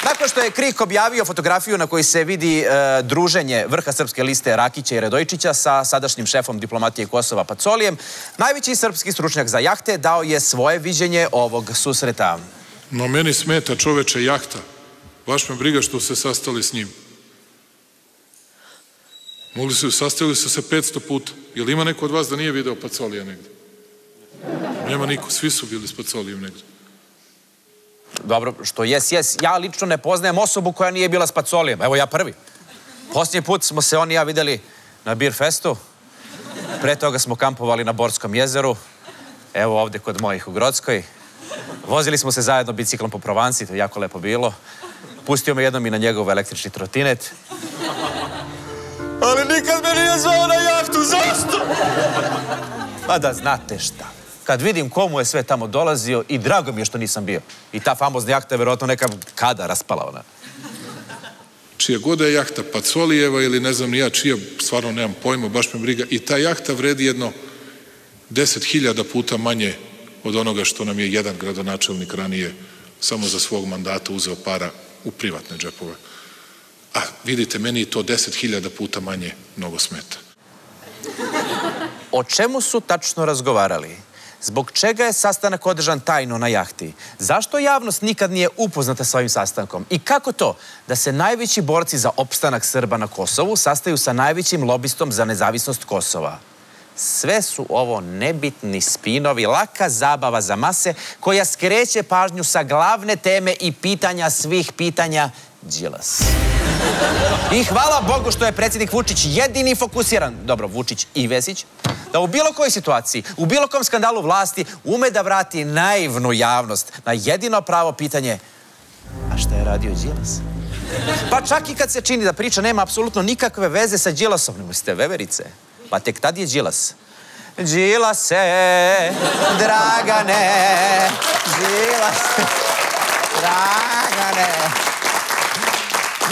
Nakon što je KRIK objavio fotografiju na kojoj se vidi druženje vrha srpske liste Rakića i Radojičića sa sadašnjim šefom diplomatije Kosova Pacolijem, najveći srpski stručnjak za jahte dao je svoje viđenje ovog susreta. No meni smeta čoveče jahta. Baš me briga što se sastali s njim. Sastali su se 500 puta. Je li ima neko od vas da nije video Pacolija negde? Nema niko, svi su bili s Pacolijem negde. Dobro, što jes. Ja lično ne poznajem osobu koja nije bila s Pacolijem. Evo ja prvi. Posljednji put smo se on i ja videli na Beer Festu. Pre toga smo kampovali na Borskom jezeru. Evo ovde kod mojih u Grockoj. Vozili smo se zajedno biciklom po Provansi, to je jako lepo bilo. Pustio me jednom i na njegov električni trotinet. Ali nikad me nije zvao na jahtu, zašto? Pa da znate šta. Kad vidim komu je sve tamo dolazio i drago mi je što nisam bio. I ta famozna jahta je verovatno neka kada raspala ona. Čija god je jahta, Pacolijeva ili ne znam ni ja čija, stvarno nemam pojma, baš me briga. I ta jahta vredi jedno 10.000 puta manje od onoga što nam je jedan gradonačelnik ranije samo za svog mandata uzeo para u privatne džepove. A vidite, meni to 10.000 puta manje mnogo smeta. O čemu su tačno razgovarali? Zbog čega je sastanak održan tajno na jahti? Zašto javnost nikad nije upoznata s ovim sastankom? I kako to da se najveći borci za opstanak Srba na Kosovu sastaju sa najvećim lobistom za nezavisnost Kosova? Sve su ovo nebitni spinovi, laka zabava za mase koja skreće pažnju sa glavne teme i pitanja svih pitanja, Đilas. I hvala Bogu što je predsjednik Vučić jedini fokusiran, dobro, Vučić i Vesić, da u bilo kojoj situaciji, u bilo kom skandalu vlasti ume da vrati naivnu javnost na jedino pravo pitanje: a šta je radio Đilas? Pa čak i kad se čini da priča nema apsolutno nikakve veze sa Đilasom, nego ste veverice. Pa tek tad je Đilas. Đilase, Dragane, Đilase, Dragane.